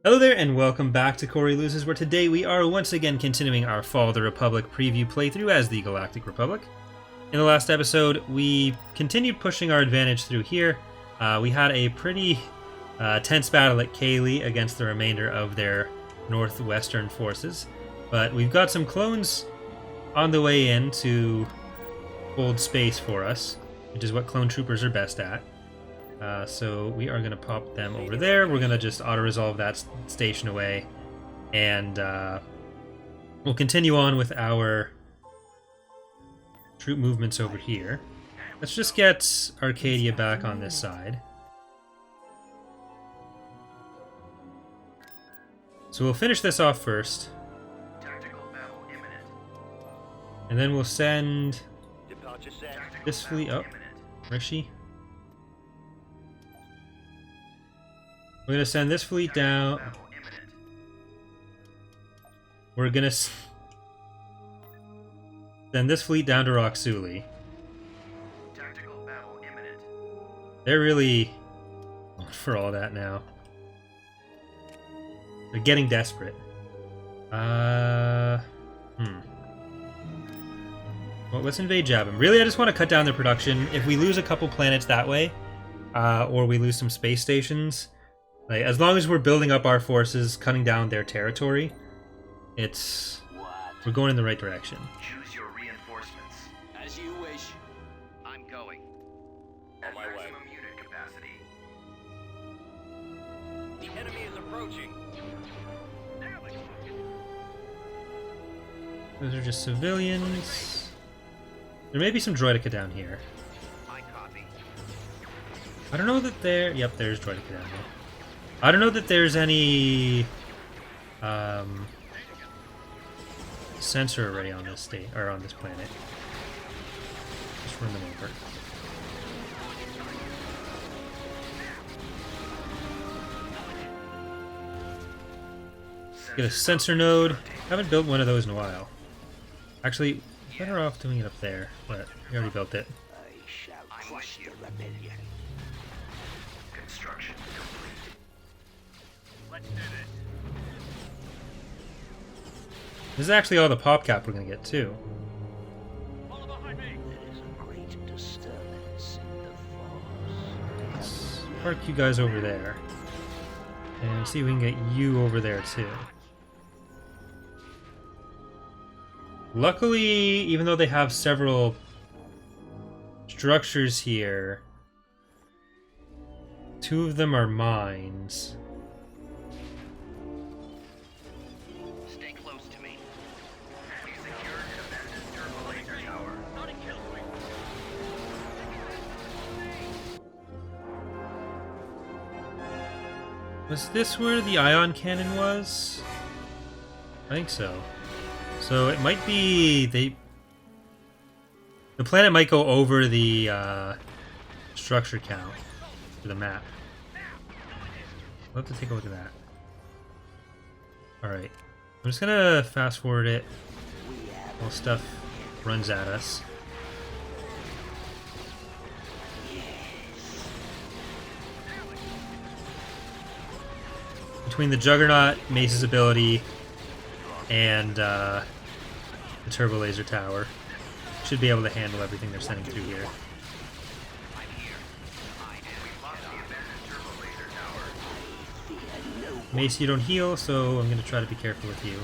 Hello there and welcome back to Corey Loses, where today we are once again continuing our Fall of the Republic preview playthrough as the Galactic Republic. In the last episode, we continued pushing our advantage through here. We had a pretty tense battle at Kaylee against the remainder of their northwestern forces, but we've got some clones on the way in to hold space for us, which is what clone troopers are best at. So we are going to pop them over there. We're going to just auto-resolve that station away. And we'll continue on with our troop movements over here. Let's just get Arcadia back on this side. So we'll finish this off first. And then we'll send this fleet up. Where is she? We're going to send this fleet down. We're going to send this fleet down to Roxuli. They're really going for all that now. They're getting desperate. Well, let's invade Jabim. Really, I just want to cut down their production. If we lose a couple planets that way, or we lose some space stations, like, as long as we're building up our forces, cutting down their territory, we're going in the right direction. Choose your reinforcements. As you wish. I'm going. On my way. Maximum unit capacity. The enemy is approaching. Those are just civilians. There may be some droideka down here. I copy. I don't know that there... Yep, there's droideka down here. I don't know that there's any sensor array on this state or on this planet. Just run them over. Get a sensor node. Haven't built one of those in a while. Actually, better off doing it up there, but we already built it. I shall crush the rebellion. Construction complete. Let's do this. This is actually all the PopCap we're going to get, too. Follow behind me. There is a great disturbance in the force. Let's park you guys over there. And see if we can get you over there, too. Luckily, even though they have several structures here, two of them are mines. Stay close to me. We secured Commandant's turbo laser tower. Not a kill point. Was this where the ion cannon was? I think so. So it might be the planet might go over the structure count for the map. We'll have to take a look at that. Alright. I'm just gonna fast forward it while stuff runs at us. Between the Juggernaut, Mace's ability, and the turbo laser tower, should be able to handle everything they're sending through here. Mace, you don't heal, so I'm going to try to be careful with you.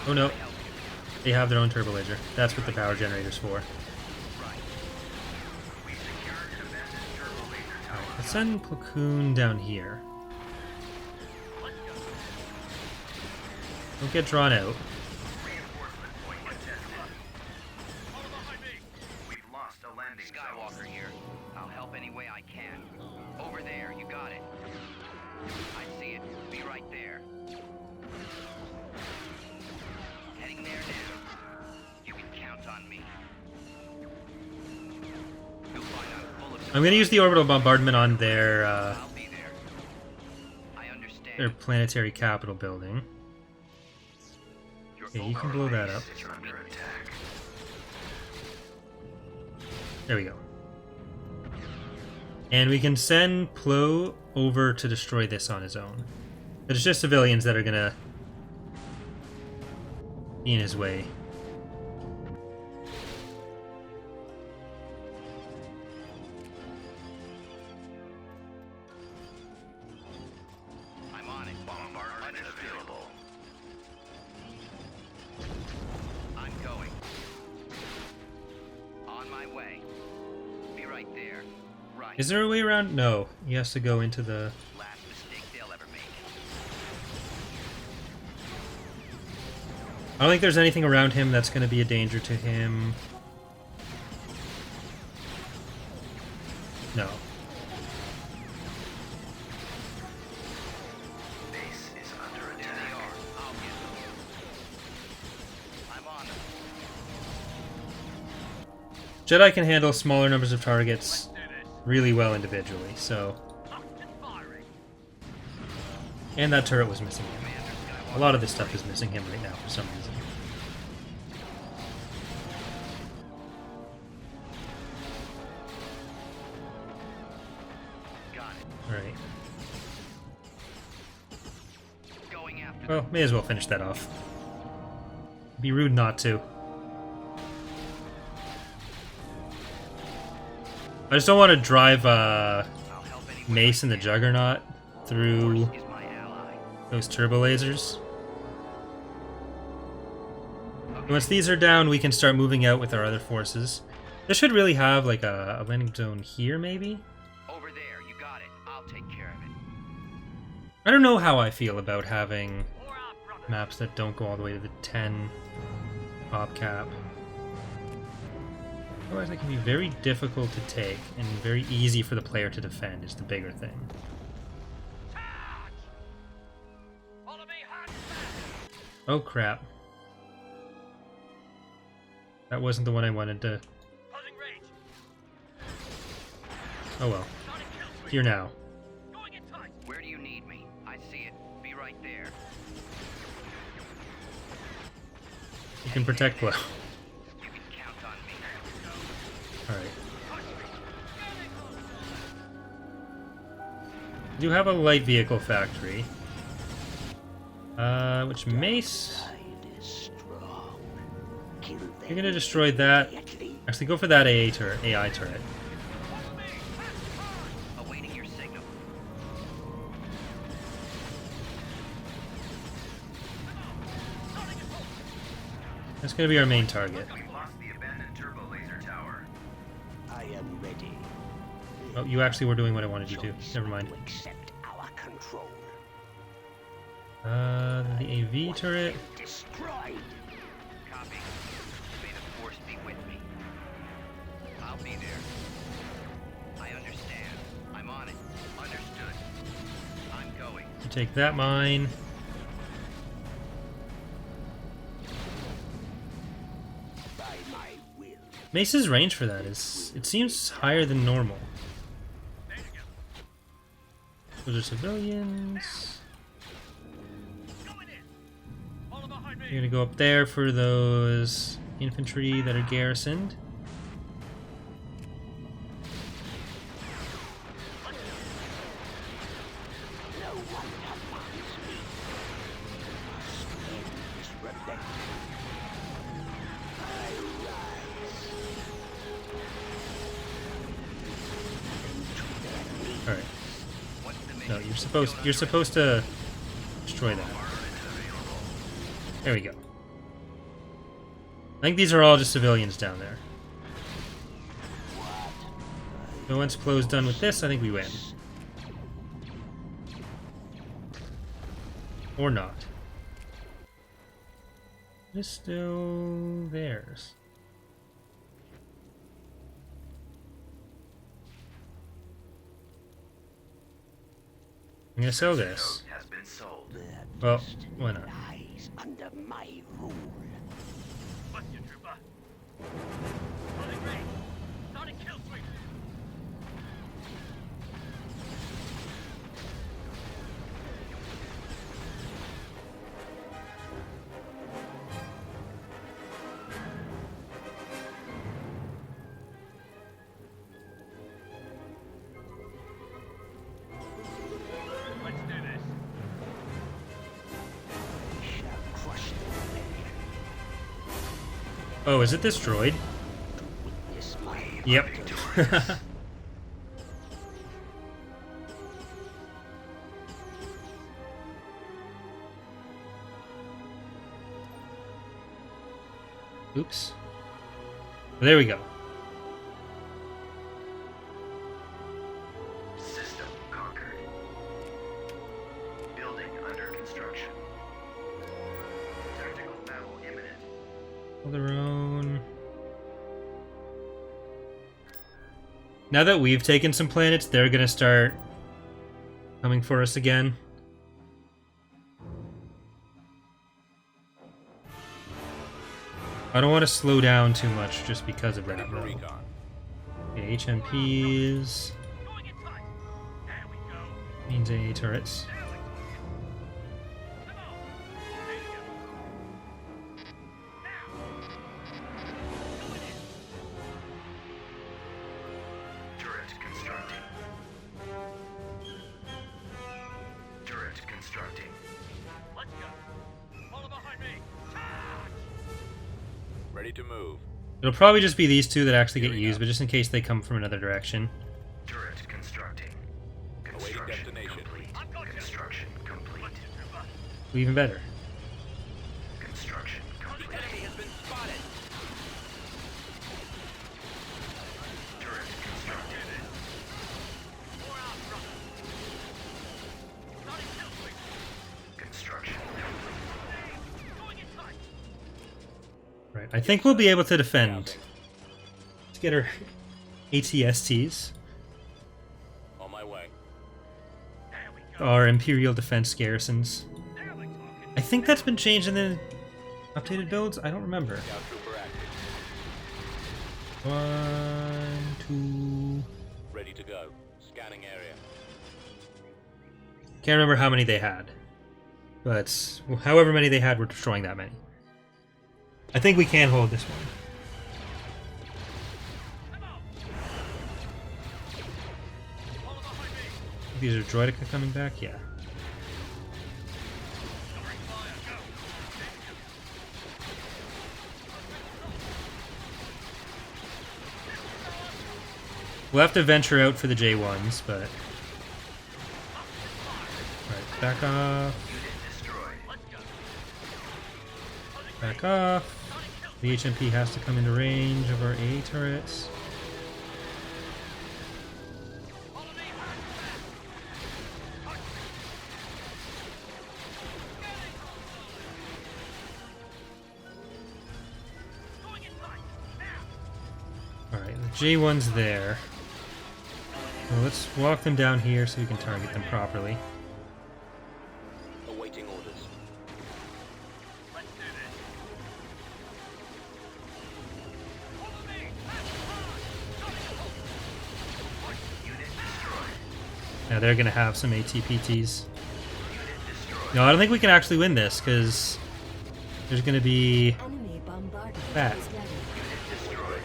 Oh no, they have their own turbo laser. That's what the power generator's for. Alright, let's send Platoon down here. Don't get drawn out. Reinforcement point contested. We've lost a landing Skywalker zone. here. I'll help any way I can. Over there, you got it. I see it. Be right there. Heading there now. You can count on me. You'll find I'm full of. I'm going to use the orbital bombardment on their I'll be there. I understand. planetary capital building. Your Okay, you can blow that up. Is under attack. There we go. And we can send Plo over to destroy this on his own. But it's just civilians that are gonna be in his way. I'm on it. Bombardment is available. I'm going. On my way. Be right there. Right. Is there a way around? No. He has to go into the... Last mistake they'll ever make. I don't think there's anything around him that's going to be a danger to him. No. Base is under There they attack. are. I'll get them. I'm on them. Jedi can handle smaller numbers of targets really well individually, so... And that turret was missing him. A lot of this stuff is missing him right now for some reason. Got it. Alright. Going after Well, may as well finish that off. Be rude not to. I just don't want to drive I'll help anyone. Mace and the Juggernaut through Is my ally. those turbo lasers. Once these are down, we can start moving out with our other forces. This should really have like a landing zone here, maybe? Over there. You got it. I'll take care of it. I don't know how I feel about having maps that don't go all the way to the 10 op cap. Otherwise, it can be very difficult to take and very easy for the player to defend is the bigger thing. Oh crap. That wasn't the one I wanted to... Oh well. Here now. Where do you need me? I see it. Be right there. You can protect Plo. You can count on me. Alright. We do have a light vehicle factory. Which Mace... You're gonna destroy that. Actually, go for that AI turret. Awaiting your signal. That's gonna be our main target. We've lost the abandoned turbo laser tower. I am ready. Oh, you actually were doing what I wanted you to. Never mind. To accept our control. The AV turret. Destroyed. Copy. May the force be with me. I'll be there. I understand. I'm on it. Understood. I'm going. You take that mine. By my will. Mace's range for that is... It seems higher than normal. Those are civilians. You're gonna go up there for those infantry that are garrisoned. No one commands me. My strength is rebellion. I rise. Into their need. Alright. What's the mission? No, you're supposed to destroy that. There we go. I think these are all just civilians down there. So once Plo's done with this, I think we win. Or not. It's still theirs. I'm gonna sell this. Has been sold. Their Well, destiny why not? lies under my rule. Oh, is it this droid? Witness my Yep. Oops. There we go. System conquered. Building under construction. Tactical battle imminent. Their own. Now that we've taken some planets, they're gonna start coming for us again. I don't want to slow down too much just because of that, though. Okay, HMPs. Going in tight. There we go. Means AA turrets. There we go. Come on. There you go. Now. Going in. Turret constructing. Turret constructing. Let's go. Follow behind me. Charge! Ready to move. It'll probably just be these two that actually get used, but just in case they come from another direction. Turret constructing. Construction destination. complete. Construction complete. Even better. Construction complete. Enemy has been spotted. Turret constructed. More out from. Starting kill switch. Construction complete. Going in tight. Right. I think we'll be able to defend. Let's get our ATSTs. On my way. There we go. Our Imperial Defense Garrisons. There we talking. I think that's been changed in the updated builds? I don't remember. Scout trooper active. 1, 2... Ready to go. Scanning area. Can't remember how many they had. But however many they had, we're destroying that many. I think we can hold this one. Follow behind me. These are Droidica coming back? Yeah. Covering fire. Go. We'll have to venture out for the J1s, but... Alright, back off. Unit destroyed. Let's go. Back off. The HMP has to come into range of our A turrets. Follow me. Going in tight. Now. Alright, the J1's there. Well, let's walk them down here so we can target them properly. Awaiting orders. Let's do this. Follow me. Unit destroyed. Now they're gonna have some ATPTs. Unit destroyed. No, I don't think we can actually win this, because there's gonna be Enemy bombardment that. is ready. Unit destroyed.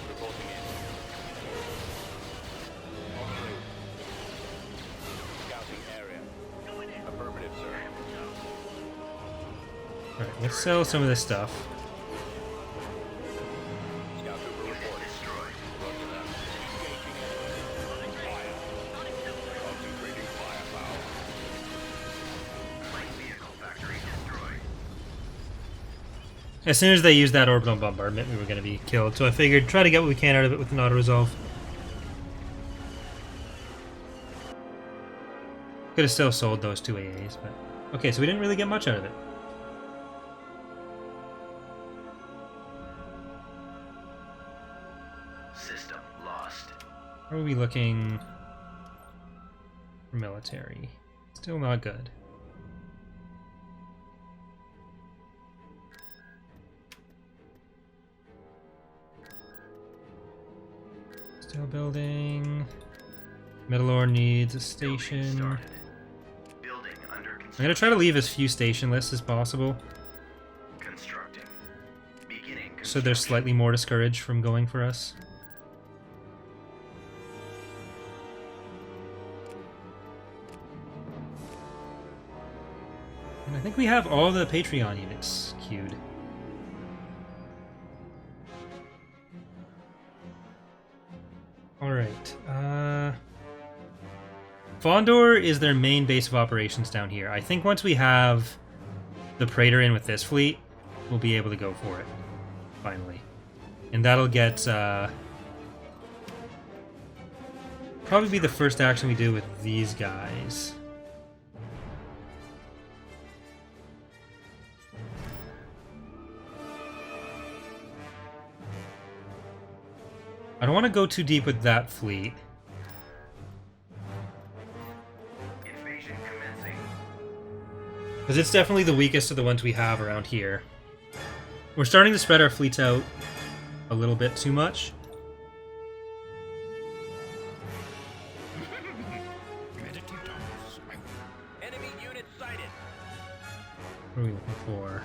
Reporting in. On the move. Scouting area. Going in. Affirmative, sir. Alright, let's sell some of this stuff. Scout trooper Unit reporting. destroyed. Roger that. Engaging enemy. Fire. Concentrating firepower. Light vehicle factory destroyed. As soon as they used that orbital bombardment, we were going to be killed, so I figured try to get what we can out of it with an auto-resolve. Could have still sold those two AAs, but... Okay, so we didn't really get much out of it. System lost. How are we looking for military? Still not good. Still building. Metalor needs a Building station. started. Building under construction. I'm gonna try to leave as few station lists as possible, Constructing. Beginning construction. so they're slightly more discouraged from going for us. And I think we have all the Patreon units queued. Alright, Fondor is their main base of operations down here. I think once we have the Praetor in with this fleet, we'll be able to go for it, finally. And that'll get, probably be the first action we do with these guys. I don't want to go too deep with that fleet. Invasion commencing. Because it's definitely the weakest of the ones we have around here. We're starting to spread our fleets out a little bit too much. Enemy unit sighted. What are we looking for?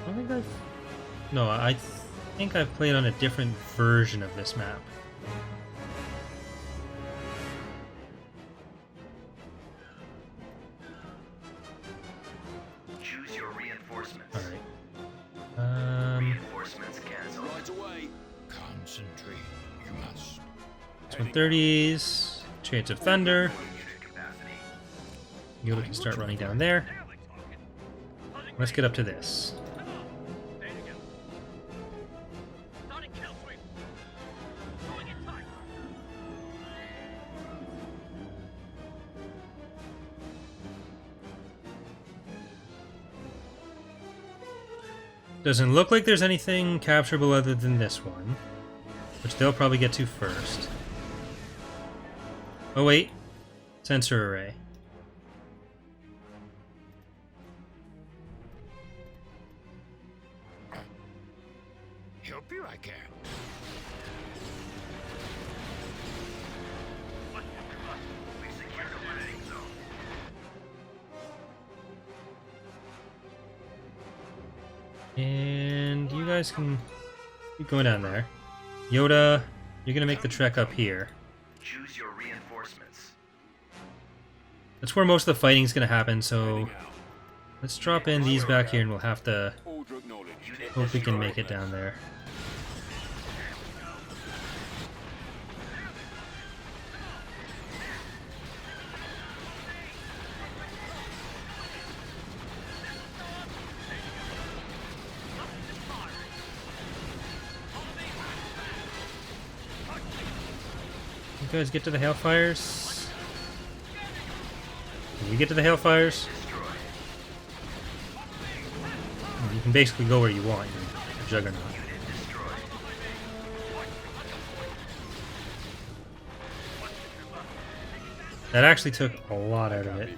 I don't think I've... No, I think I've played on a different version of this map. Choose your reinforcements. Alright. Reinforcements cancel. Right away. Concentrate. You must. 130s. Chariots of Thunder. Unit capacity. Yoda can start running down there. Let's get up to this. Doesn't look like there's anything capturable other than this one, which they'll probably get to first. Oh wait, sensor array. Help you, I can. We secured a landing zone. And you guys can keep going down there. Yoda, you're gonna make the trek up here. Choose your reinforcements. That's where most of the fighting is gonna happen, so Heading out. let's drop in these back here and we'll have to Order acknowledged. Unit hope we can destroyed. make it down there. You guys get to the Hailfires? Can you get to the Hailfires? Destroyed. You can basically go where you want. You're a Juggernaut. Unit destroyed. That actually took a lot out of it.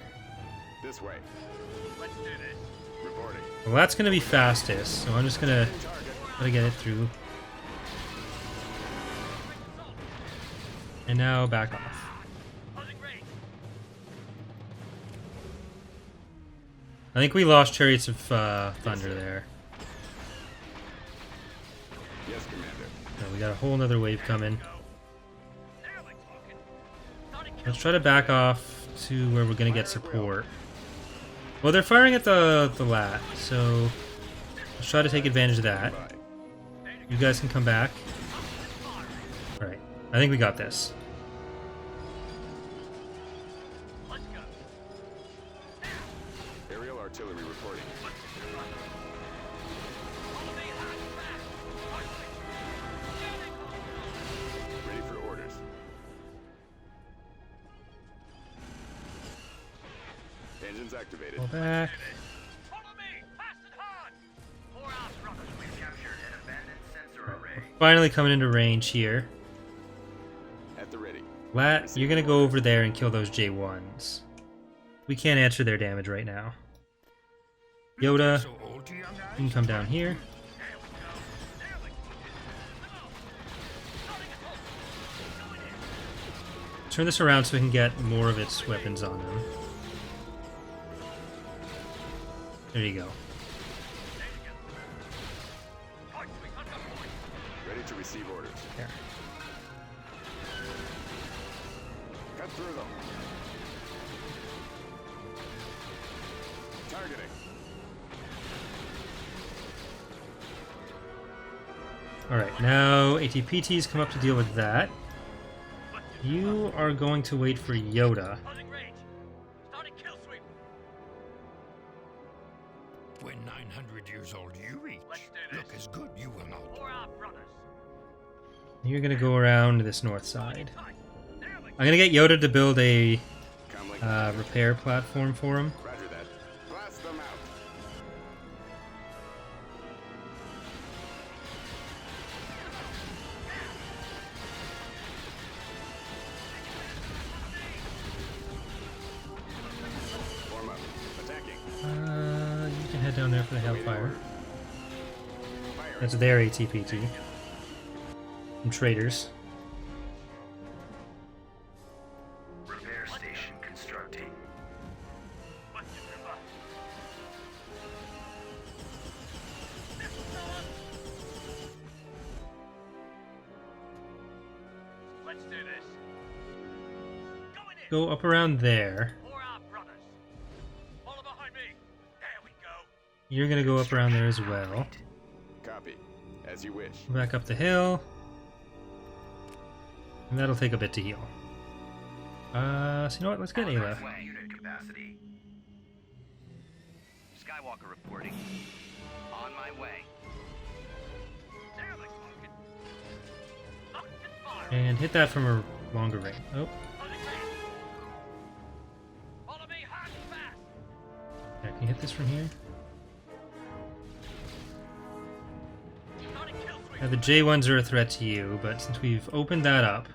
This way. Let's do this. Reporting. Well, that's going to be fastest, so I'm just going to try to get it through. And now back off. I think we lost Chariots of Thunder there. Yes, Commander. So we got a whole nother wave coming. Let's try to back off to where we're going to get support. Well, they're firing at the lat, so let's try to take advantage of that. Bye. You guys can come back. Alright, I think we got this. Aerial artillery reporting. Ready for orders. Engines activated. Go back. We've captured an abandoned sensor array. Finally coming into range here. At the ready. Lat, you're gonna go over there and kill those J1s. We can't answer their damage right now. Yoda, you can come down here. Turn this around so we can get more of its weapons on them. There you go. Ready to receive orders. There. Cut through them. Targeting. Alright, now ATPTs come up to deal with that. You are going to wait for Yoda. Closing range. Starting kill sweep. When 900 years old you reach, Let's do this. look as good you will not. For our brothers. You're gonna go around this north side. Tight. There we go. I'm gonna get Yoda to build a Come like repair platform for him. Roger that. Blast them out. Form up. Attacking. You can head down there for the Hellfire. Fire. That's their ATPT. And traders. Repair station constructing. What's your trooper? Let's do this. Going in. Go up around there. For our brothers. Follow behind me. There we go. You're gonna go up around there as well. Copy. As you wish. Back up the hill. And that'll take a bit to heal. So you know what? Let's get Ayla. Unit capacity. Skywalker reporting. On my way. There we go. Lock and fire. And hit that from a longer range. Oh, Closing range. Follow me hard and fast. yeah, can you hit this from here? Starting kill sweep. Now the J1s are a threat to you, but since we've opened that up,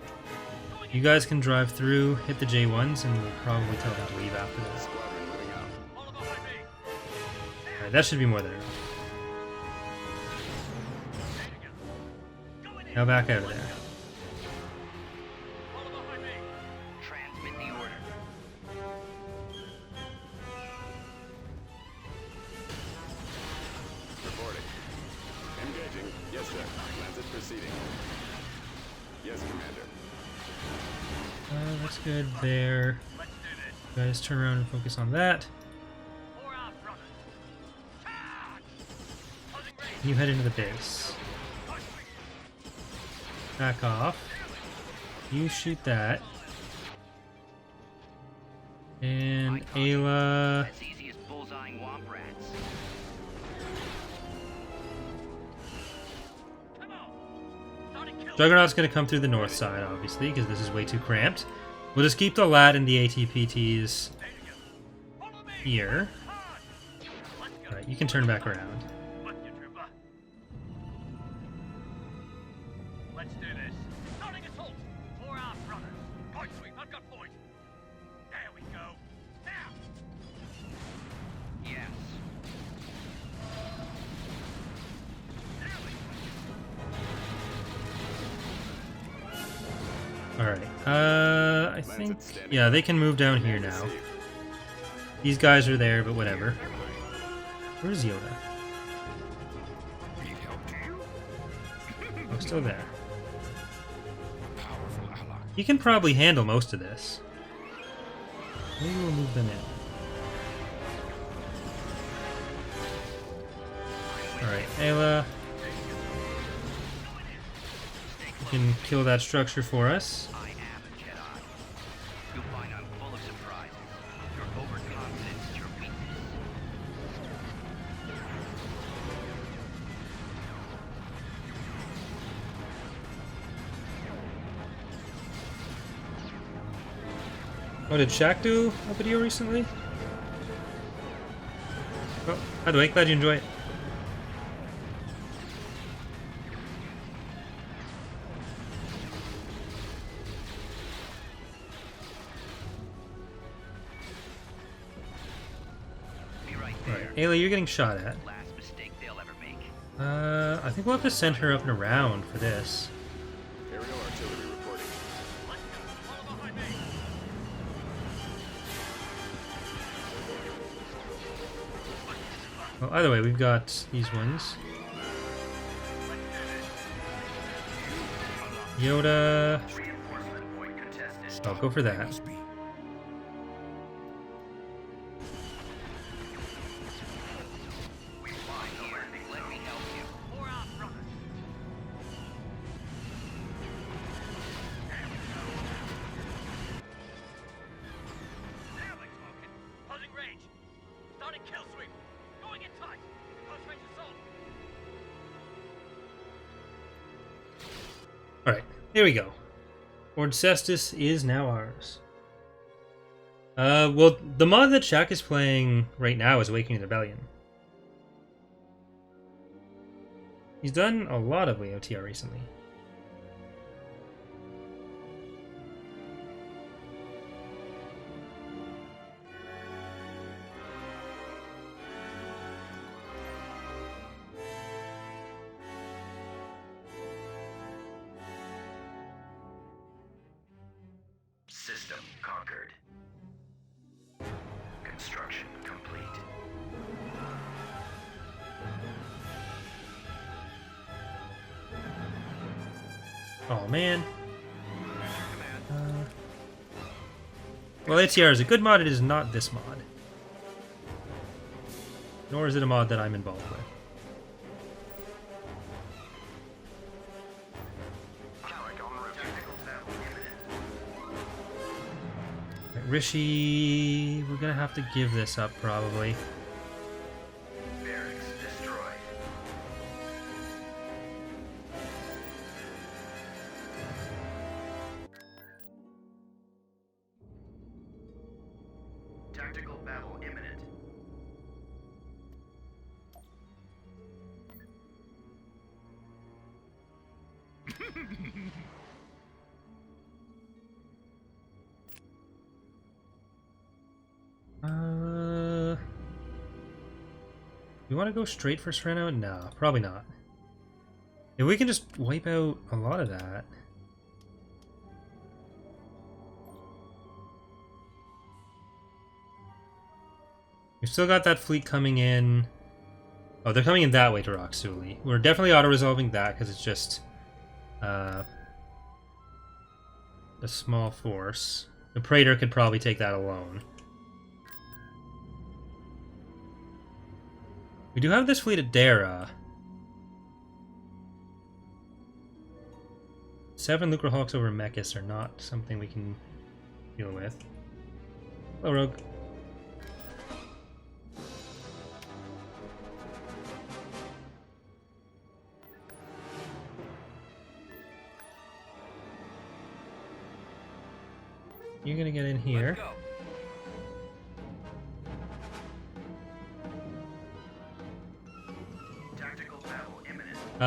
you guys can drive through, hit the J1s, and we'll probably tell them to leave after this. Squadron moving out. Follow behind me. Alright, that should be more than enough. There you go. Going in. Now back out of there. Follow behind me. Transmit the order. Reporting. Engaging. Yes, sir. Transit proceeding. Yes, Commander. That's good there. Let's do this. Guys, turn around and focus on that. For our brothers. Charge. Closing range. You head into the base. Back off. You shoot that. And Ayla... As easy as bullseyeing womp rats. Come on. Starting kill. Juggernaut's going to come through the north side, obviously, because this is way too cramped. We'll just keep the LAT and the ATPTs There you go. Follow me. here. Hard. Let's go. Alright, you can turn back around. What's your trooper? Let's do this. Starting assault. For our brothers. Point sweep. I've got point. There we go. Now. Yes. There we go. Alright, I think... Yeah, they can move down here now. Received. These guys are there, but whatever. Where's Yoda? Need help to you? Oh, still there. Powerful ally. He can probably handle most of this. Maybe we'll move them in. Alright, Ayla. You can kill that structure for us. I am a Jedi. You'll find I'm full of surprises. Your overconfidence is your weakness. Oh, did Shaq do a video recently? Oh, by the way, glad you enjoy it. Be right there. Alright, Ayla, you're getting shot at. Last mistake they'll ever make. I think we'll have to send her up and around for this. Aerial artillery reporting. Let's go. Follow behind me. Well, either way, we've got these ones. Yoda. Reinforcement point contested. I'll go for that. Must be. Starting kill sweep. Going in tight. Close range assault. Alright, here we go. Fort Cestus is now ours. Well, the mod that Shaq is playing right now is Awakening the Rebellion. He's done a lot of AOTR recently. System conquered. Construction complete. Oh man. Well, ATR is a good mod, it is not this mod. Nor is it a mod that I'm involved with. Right, Rishi, we're gonna have to give this up probably. Barracks destroyed. Tactical battle imminent. You want to go straight for Sereno? No, probably not. If we can just wipe out a lot of that. We've still got that fleet coming in. Oh, they're coming in that way to Roxuli. We're definitely auto-resolving that because it's just a small force. The Praetor could probably take that alone. We do have this fleet at Dara. 7 Lucrehawks over Mechis are not something we can deal with. Hello, Rogue. You're gonna get in here.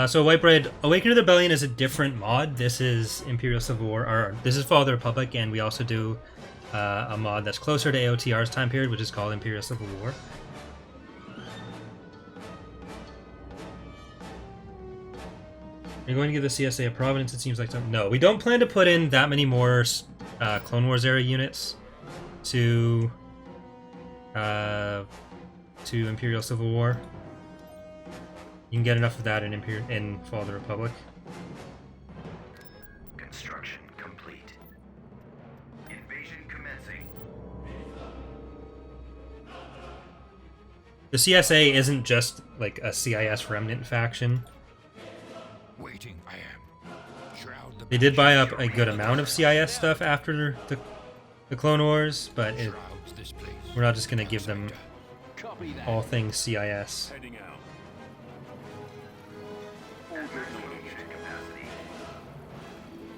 So Whitebraid, Awakening the Rebellion is a different mod. This is Imperial Civil War, or this is Fall of the Republic, and we also do a mod that's closer to AOTR's time period, which is called Imperial Civil War. You're going to give the CSA a Providence, it seems like something. No, we don't plan to put in that many more Clone Wars era units to Imperial Civil War. You can get enough of that in Fall of the Republic. Construction complete. Invasion commencing. The CSA isn't just like a CIS remnant faction. Waiting I am. Shroud the They did buy up a good amount of CIS stuff after the Clone Wars, but shrouds this place. we're not just going to give them Copy that. all things CIS. Heading out. Investigation capacity.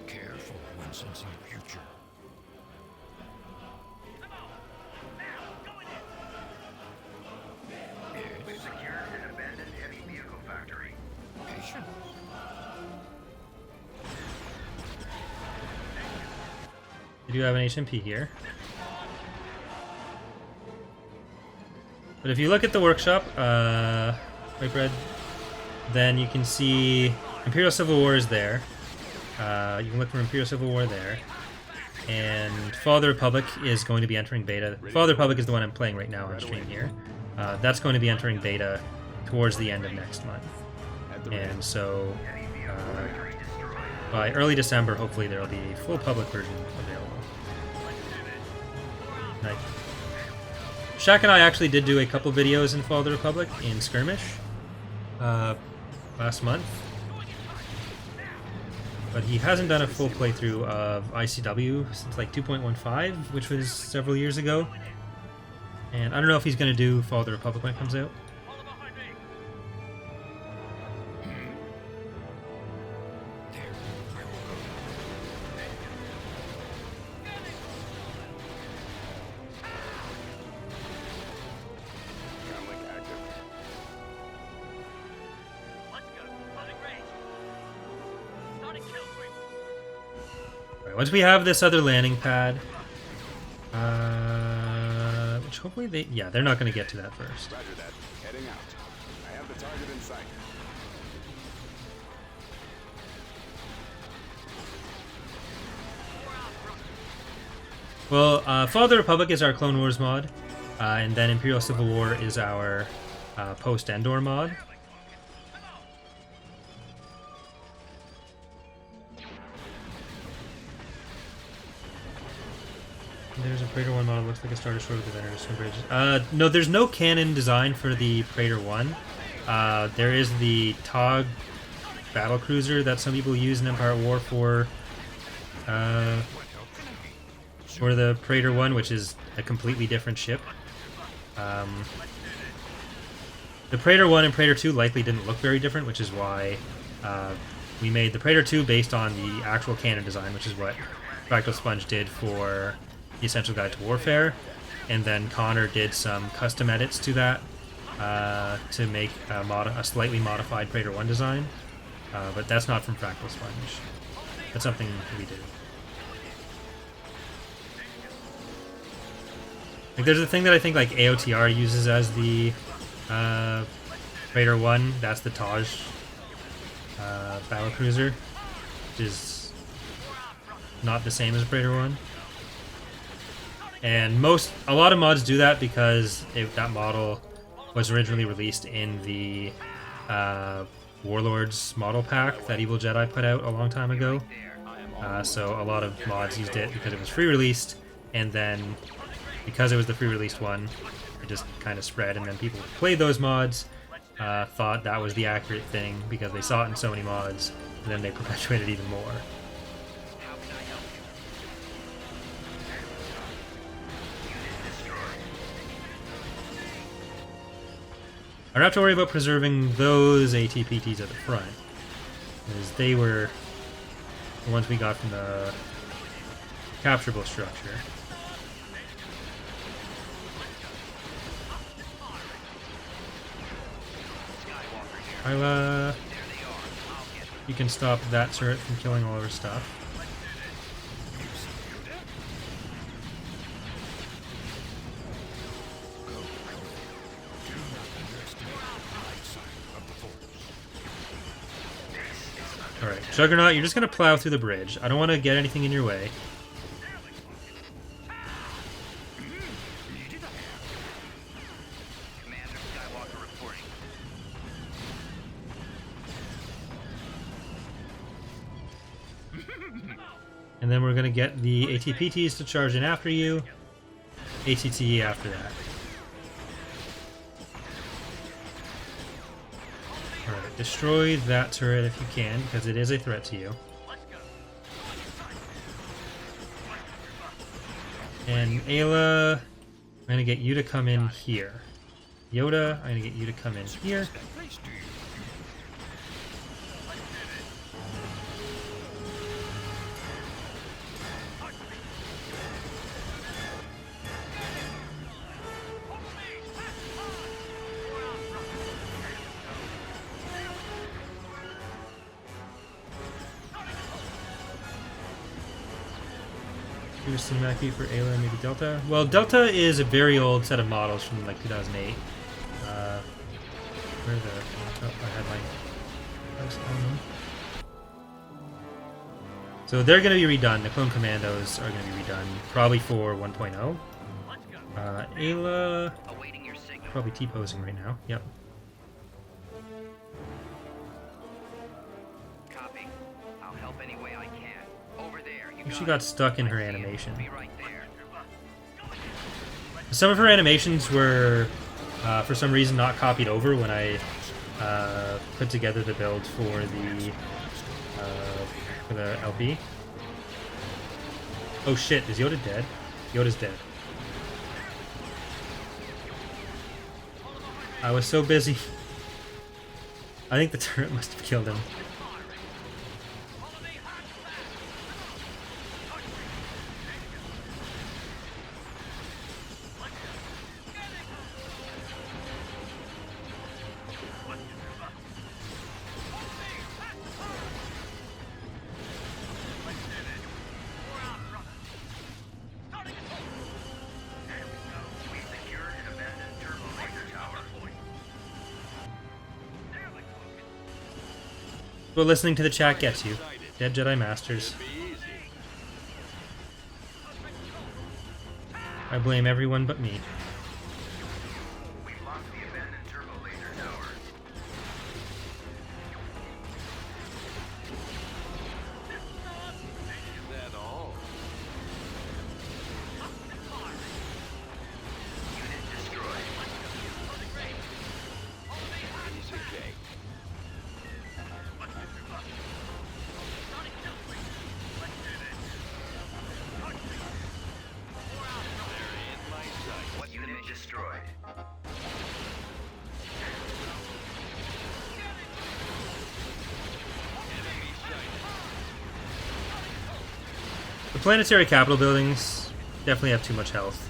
Careful when sensing the future. Come on. Now, going in. We've secured an abandoned heavy vehicle factory. Patient. We do have an HMP here. But if you look at the workshop, Whitebread, then you can see Imperial Civil War is there. You can look for Imperial Civil War there. And Fall of the Republic is going to be entering beta. Fall of the Republic is the one I'm playing right now on stream here. That's going to be entering beta towards the end of next month. And so by early December, hopefully there will be a full public version available. Nice. Shaq and I actually did do a couple videos in Fall of the Republic in Skirmish last month. But he hasn't done a full playthrough of ICW since like 2.15, which was several years ago. And I don't know if he's going to do Fall of the Republic when it comes out. Follow behind me. There, I will go. Comlink active. Let's go. Starting range. Starting kill sweep. Alright, once we have this other landing pad, which hopefully they're not going to get to that first. Roger that. Heading out. I have the target in sight. Well, Fall of the Republic is our Clone Wars mod, and then Imperial Civil War is our post-Endor mod. There's a Praetor 1 model, looks like a Star Destroyer with the Veneration Bridge. No, there's no canon design for the Praetor 1. There is the Tog battlecruiser that some people use in Empire at War for the Praetor 1, which is a completely different ship. The Praetor 1 and Praetor 2 likely didn't look very different, which is why we made the Praetor 2 based on the actual canon design, which is what Fractal Sponge did for the Essential Guide to Warfare, and then Connor did some custom edits to that to make a slightly modified Praetor 1 design, but that's not from Fractal Sponge. That's something we did. Like, there's a thing that I think like AOTR uses as the Praetor 1. That's the Taj battlecruiser, which is not the same as Praetor 1. And a lot of mods do that because that model was originally released in the Warlords model pack that Evil Jedi put out a long time ago. So a lot of mods used it because it was free released, and then because it was the free released one, it just kind of spread, and then people who played those mods thought that was the accurate thing because they saw it in so many mods, and then they perpetuated it even more. How can I help you? Unit destroyed. I don't have to worry about preserving those ATPTs at the front, because they were the ones we got from the capturable structure. Kyla, you can stop that turret from killing all of our stuff. Alright, Juggernaut, you're just going to plow through the bridge. I don't want to get anything in your way. Commander Skywalker reporting. And then we're going to get the ATPTs to charge in after you. ATT after that. Alright, destroy that turret if you can, because it is a threat to you. And Ayla, I'm going to get you to come in here. Yoda, I'm going to get you to come in here. Do a cinematic view for Ayla and maybe Delta. Well, Delta is a very old set of models from like 2008. Where the? Oh, I had my. So they're going to be redone. The Clone Commandos are going to be redone, probably for 1.0. Ayla, Awaiting your signal. probably T-posing right now. Yep. Copy. I'll help any way I can. Over there. You She got got it. stuck in her I see it. animation. Be right there. Some of her animations were, for some reason, not copied over when I put together the build for the LP. Oh shit! Is Yoda dead? Yoda's dead. I was so busy. I think the turret must have killed him. What listening to the chat gets you. Dead Jedi Masters. I blame everyone but me. We've lost the abandoned turbo laser tower. Is that all? Unit destroyed. Piece of cake. They're in my sight. Unit destroyed. Enemy sighted. The planetary capital buildings definitely have too much health.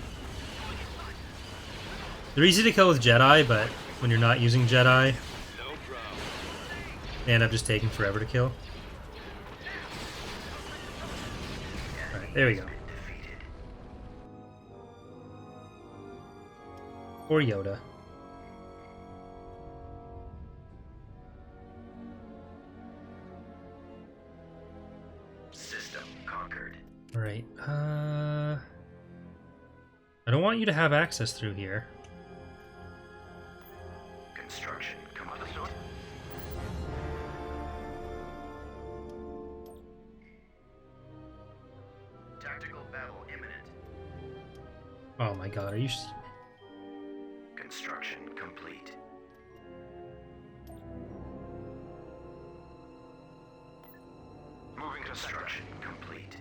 They're easy to kill with Jedi, but when you're not using Jedi, No problem. they end up just taking forever to kill. Alright, there we go. Or Yoda. System conquered. Alright, I don't want you to have access through here. Construction complete. Tactical battle imminent. Oh my god, are you... Construction complete. Moving construction complete.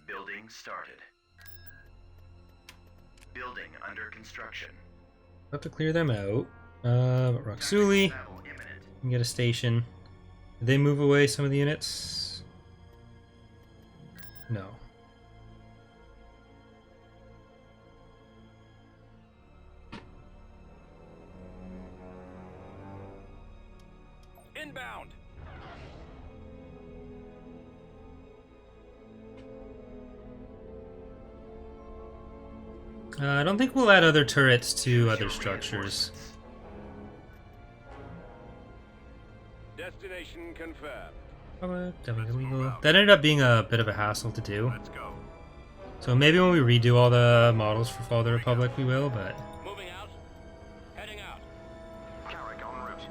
Building started. Building under construction. have to clear them out. But Roxuli Battle imminent. can get a station. Did they move away some of the units? No. Inbound. I don't think we'll add other turrets to other structures. Destination confirmed. That ended up being a bit of a hassle to do. Let's go. So maybe when we redo all the models for Fall of the Republic we will, but Moving out. Heading out. Carrick en route.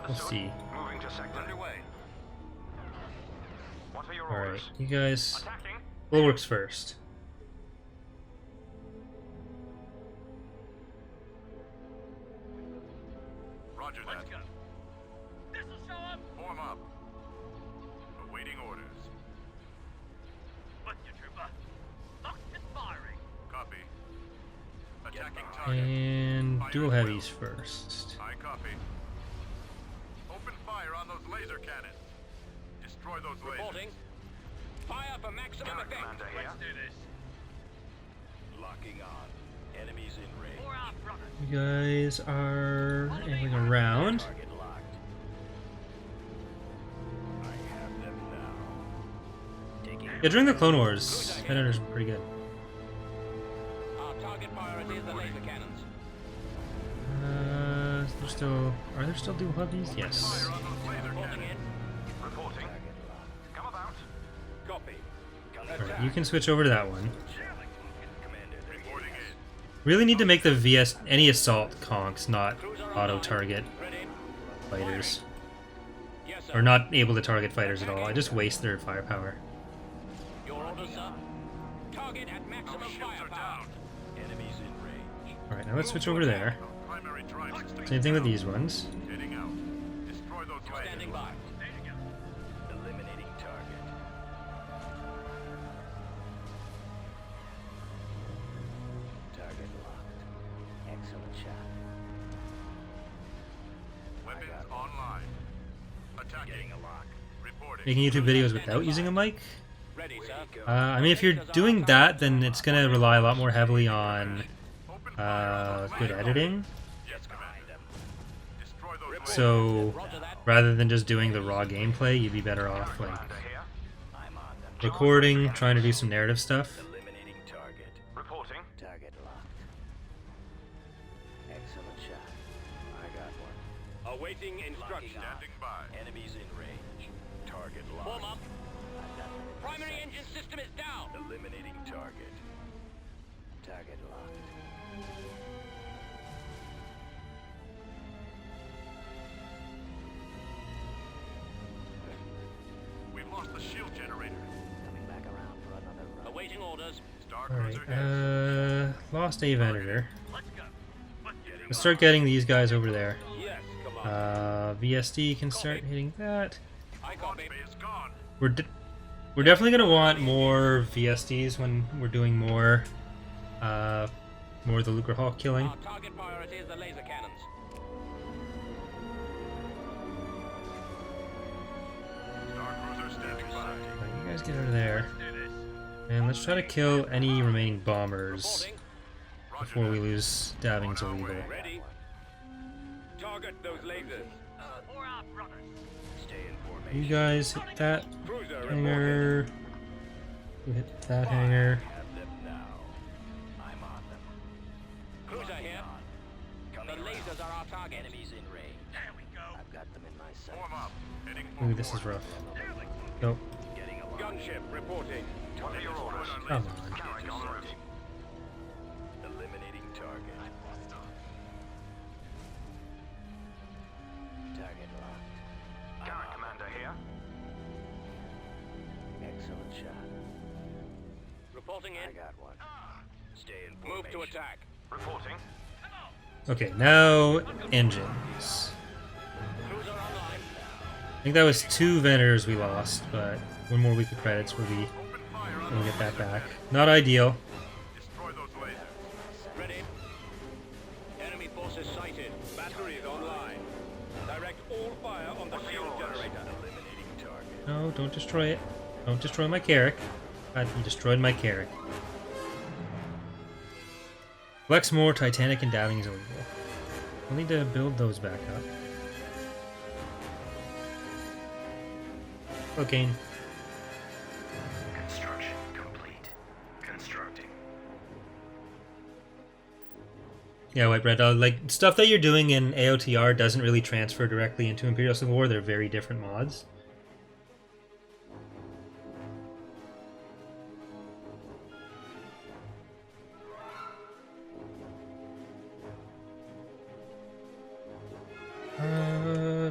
we'll see. Moving to sector. Underway. What are your Alright, you guys... Attacking. Bulwarks first. Roger that. Let's go. This'll show up. Form up. Awaiting orders. What's your trooper? Locked and firing. Copy. Attacking target. And dual heavies first. I copy. Open fire on those laser cannons. Destroy those lasers. Reporting. Fire for maximum effect. Let's do this. Locking on. Enemies in range. For our brothers. You guys are angling around. Target locked. I have them now. Taking Yeah, during the Clone Wars, Headhunters were pretty good. our target priority is the laser cannons. Are there still dual heavies? Yes. Fire on those laser Reporting cannons. in. Reporting. Come about. Copy. Alright, you can switch over to that one. Commander. Reporting in. Really need to make the VS any assault conks not auto target Ready. fighters. Yes, sir. Or not able to target fighters at all. I just waste their firepower. Your orders, sir. Target at maximum firepower. Enemies in range. Alright, now let's switch over there. Primary drive system. Same thing with these ones. Heading out. Destroy those lasers. Standing by. Eliminating target. online. Attacking a lock. Reporting. Making YouTube videos without using a mic? Ready, sir. I mean, if you're doing that, then it's going to rely a lot more heavily on Open fire. good editing. Yes, Commander. Destroy those lasers. So Roger that. rather than just doing the raw gameplay, you'd be better off like Here. I'm on them. recording, trying to do some narrative stuff. Eliminating target. Reporting. Target locked. Excellent shot. I got one. Awaiting instructions. Standing by. Enemies in range. Target locked. Form up. Primary engine system is down. Eliminating target. Target locked. We've lost the shield generator. Coming back around for another run. Awaiting orders. Star Alright, Cruiser heads. lost a Venator. Let's go. Let's start getting these guys over there. Yes, come on. VSD can start hitting that. I Launch copy. bay is gone. We're definitely gonna want more VSDs when we're doing more of the Lucre Hawk killing. Our target priority is the laser cannons. Star Cruiser standing by. Alright, you guys get over there. And let's try to kill any remaining bombers Reporting. before we lose Dabbing's illegal. Ready. Target those lasers. Stay in formation. You guys hit that Cruiser reporting. hangar. You hit that hangar. Have them now. I'm on them. Cruiser here. The lasers are our target. Enemies in range. There we go. I've got them in my sight. Form up. Heading for Ooh, this is rough. Nope. Getting a gunship reporting. What are your orders? Come on. Carrying on route. Eliminating target. Target locked. Garrett Commander here. Excellent shot. Reporting in. I got one. Stay in formation. Move to attack. Reporting. Okay, now engines. Cruiser online. I think that was 2 Venators we lost, but one more week of credits will be Open fire on we'll those get that laser back. cannons. Not ideal. Destroy those lasers. Ready. Enemy forces sighted. Batteries online. Direct all fire on the shield generator. Eliminating target. No, don't destroy it. Don't destroy my Carrick. God, you destroyed my Carrick. Flex more, Titanic and Dabbing is illegal. We'll need to build those back up. Okay. Construction complete. Constructing. Yeah, White Bread Dog. Like, stuff that you're doing in AOTR doesn't really transfer directly into Imperial Civil War. They're very different mods.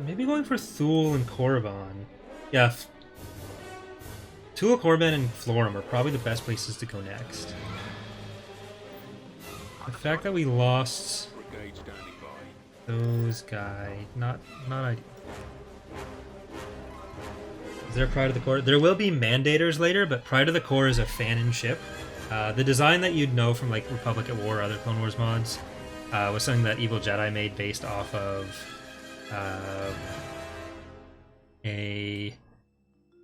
Maybe going for Thule and Korriban. Yeah, Thule, Korriban, and Florum are probably the best places to go next. The fact that we lost Brigade standing by. those guys, not ideal. Is there Pride of the Core? There will be Mandators later, but Pride of the Core is a fanon ship. The design that you'd know from like Republic at War or other Clone Wars mods was something that Evil Jedi made based off of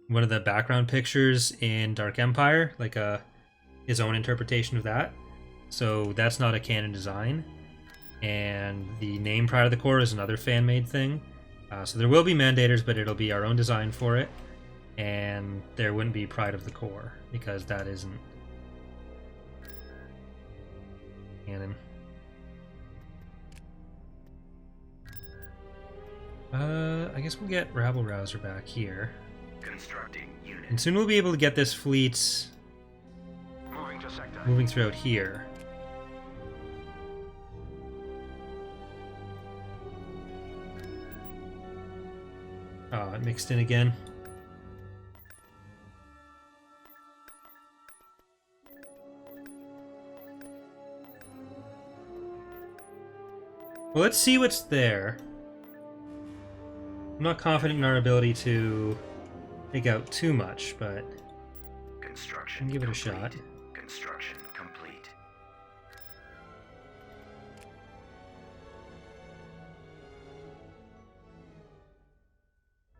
one of the background pictures in Dark Empire, like his own interpretation of that. So that's not a canon design. And the name Pride of the Core is another fan-made thing. So there will be Mandators, but it'll be our own design for it. And there wouldn't be Pride of the Core, because that isn't canon. I guess we'll get Rabble Rouser back here. Constructing unit. And soon we'll be able to get this fleet Moving to sector. moving throughout here. Oh, it mixed in again. Well, let's see what's there. I'm not confident in our ability to take out too much, but Construction. give it a complete. shot. Construction complete.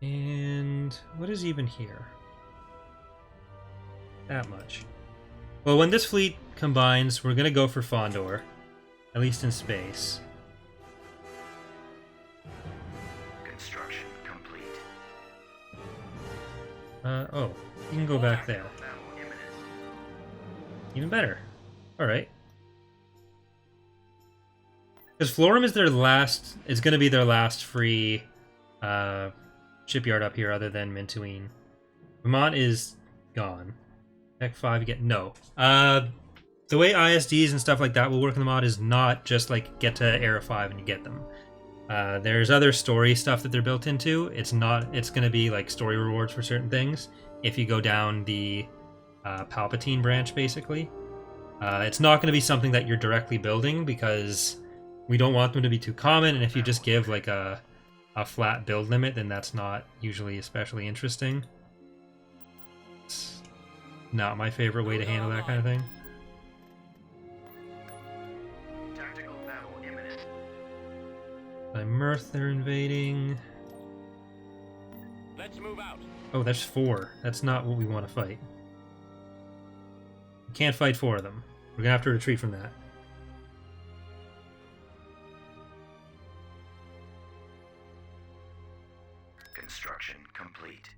And what is even here? That much. Well, when this fleet combines, we're gonna go for Fondor, at least in space. Construction complete. Oh, you can go back there. Even better. Alright. Because Florum is their last... It's going to be their last free shipyard up here other than Mintuine. Vermont is gone. Tech 5 get... No. The way ISDs and stuff like that will work in the mod is not just like get to Era 5 and you get them. There's other story stuff that they're built into. It's not... It's going to be like story rewards for certain things if you go down the Palpatine branch, basically. It's not going to be something that you're directly building because we don't want them to be too common, and if you just give like a flat build limit, then that's not usually especially interesting. It's not my favorite way to handle that kind of thing. Tactical battle imminent. By Mirth, they're invading. Let's move out. Oh, that's 4. That's not what we want to fight. We can't fight 4 of them. We're gonna have to retreat from that. Construction complete.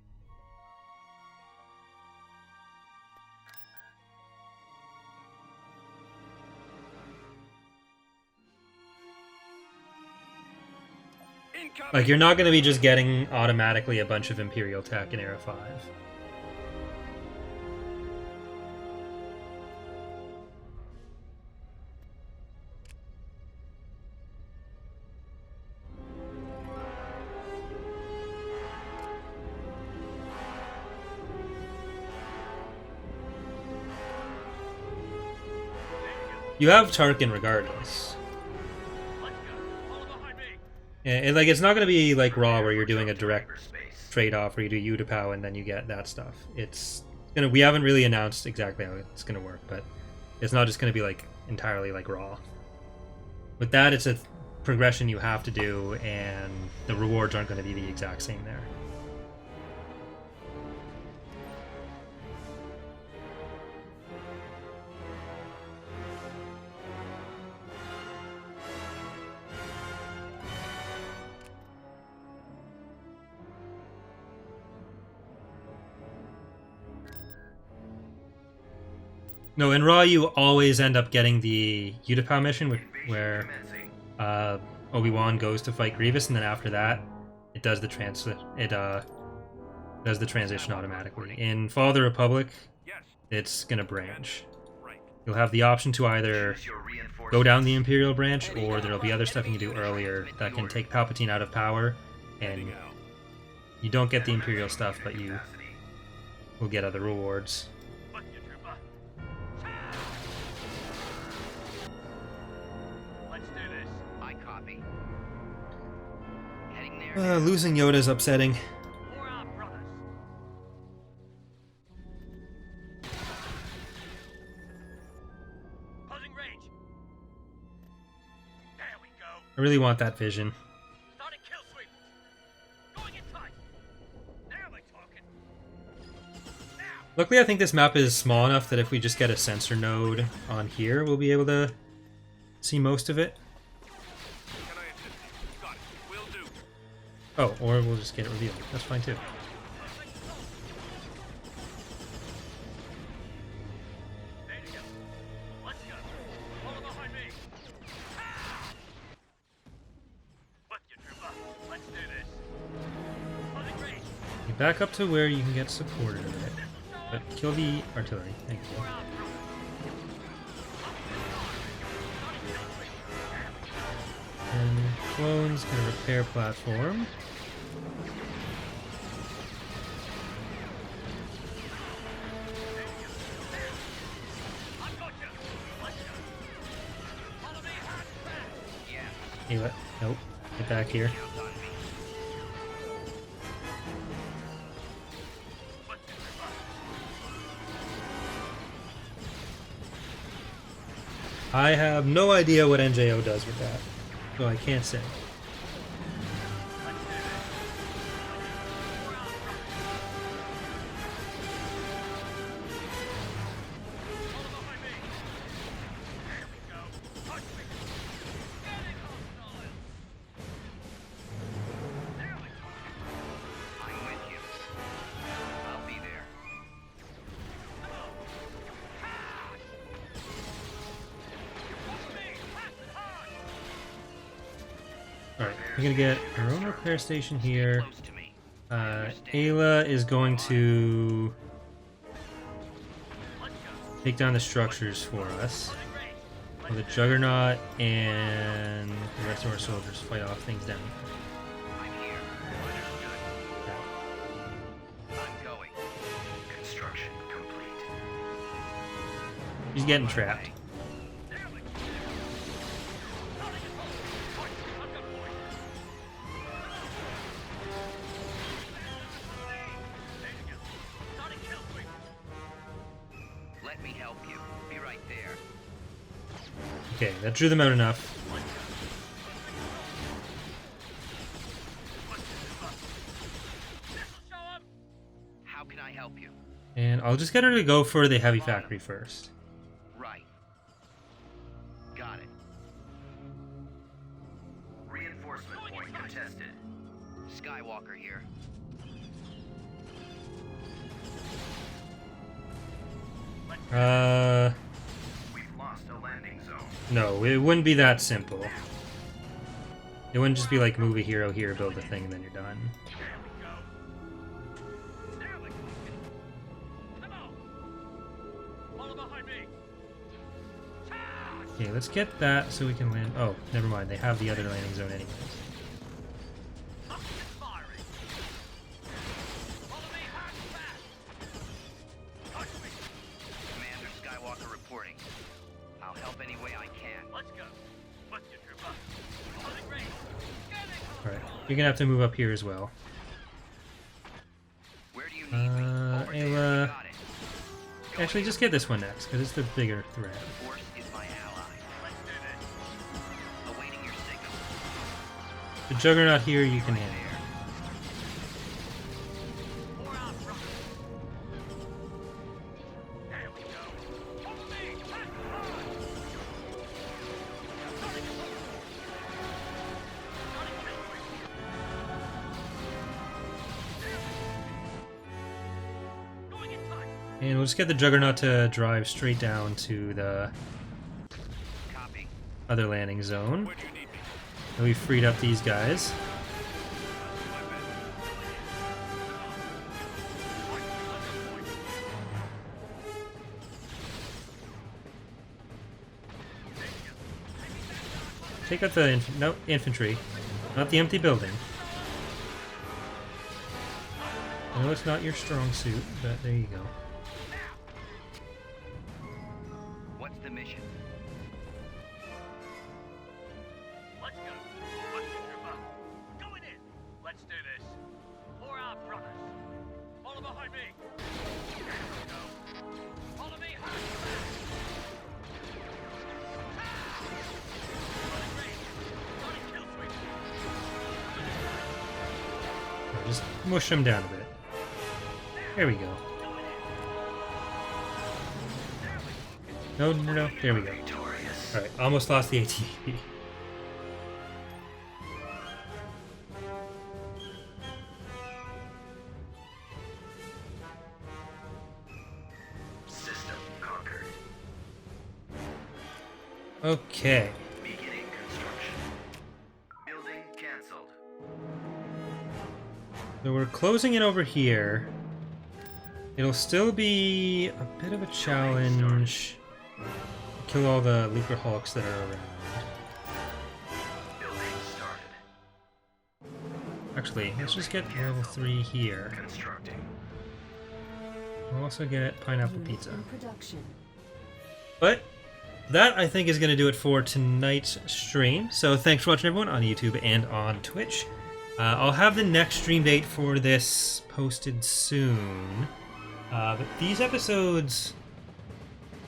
Incoming. Like, you're not gonna be just getting automatically a bunch of Imperial tech in Era 5. You have Tarkin regardless. And like, it's not going to be like Raw where you're doing a direct trade-off where you do Utapau and then you get that stuff. It's gonna... We haven't really announced exactly how it's going to work, but it's not just going to be like entirely like Raw. With that, it's a progression you have to do, and the rewards aren't going to be the exact same there. No, in Raw you always end up getting the Utapau mission where Obi-Wan goes to fight Grievous, and then after that, it does the transition automatically. In Fall of the Republic, Yes. it's gonna branch. Right. You'll have the option to either go down the Imperial branch, or there'll be other stuff you can do earlier that can take Palpatine out of power, and Heading out. you don't get the Imperial stuff, but you will get other rewards. Let's do this. I copy. Heading there. Losing Yoda is upsetting. For our brothers. Closing range. There we go. I really want that vision. Starting kill sweep. Going in tight. Now we're talking. Now. Luckily, I think this map is small enough that if we just get a sensor node on here, we'll be able to see most of it. Can I assist you? Got it. Will do. Oh, or we'll just get it revealed. That's fine too. There you go. Let's go. Follow behind me. With you, trooper. Let's do this. Closing range. You back up to where you can get supported a bit. But kill the artillery. Thank you. For our brothers. And clones can repair platform. I've got you. Let's go. Follow me. Hot fast. Yeah. Hey, what? Nope. Get back here. Counts on me. With you, trooper. I have no idea what NJO does with that, so I can't say. Let's do this. We're gonna get our own repair station here. Close to me. Ayla is going to take down the structures for us. While the Juggernaut and the rest of our soldiers fight off things down. I'm here. Understood. I'm going. Construction complete. He's getting trapped. Let me help you. Be right there. Okay, that drew them out enough. How can I help you? And I'll just get her to go for the heavy factory first. Right. Got it. Reinforcement point contested. Skywalker here. We've lost a landing zone. No, it wouldn't be that simple. It wouldn't just be like move a hero here, build a thing, and then you're done. Okay, let's get that so we can land. Oh, never mind. They have the other landing zone anyways. Commander Skywalker reporting. I'll help any way I can. Let's go. Let's get your butt. Alright, you're gonna have to move up here as well. Where do you need me? Over there. Ayla. Got it. Actually, just get this one next, because it's the bigger threat. Force is my ally. Let's do this. Awaiting your signal. The Juggernaut here, you can handle. There we go. Follow me. And we'll just get the Juggernaut to drive straight down to the Copy. other landing zone. Where do you need me? And we freed up these guys. Take out the infantry, not the empty building. I know it's not your strong suit, but there you go. What's the mission? Let's go. Let's get your butt. Going in. Let's do this. For our brothers. Follow behind me. There we go. Follow me. Just mush them down a bit. There we go. No. There we go. Alright, almost lost the ATP. System conquered. Okay. Beginning construction. Building cancelled. So we're closing it over here. It'll still be a bit of a challenge. Kill all the Lucreholics that are around. Building started. Actually, let's just get level 3 here. Constructing. We'll also get pineapple pizza. In production. But that, I think, is going to do it for tonight's stream. So thanks for watching, everyone, on YouTube and on Twitch. I'll have the next stream date for this posted soon. But these episodes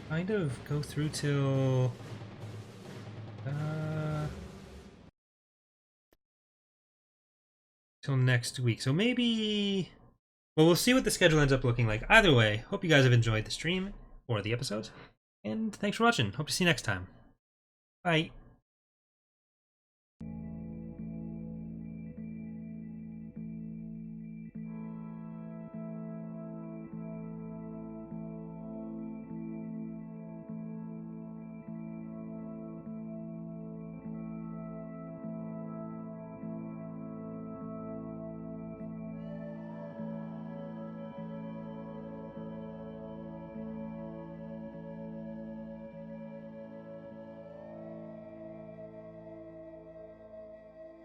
kind of go through till next week. So maybe, well, we'll see what the schedule ends up looking like. Either way, hope you guys have enjoyed the stream or the episodes. And thanks for watching. Hope to see you next time. Bye.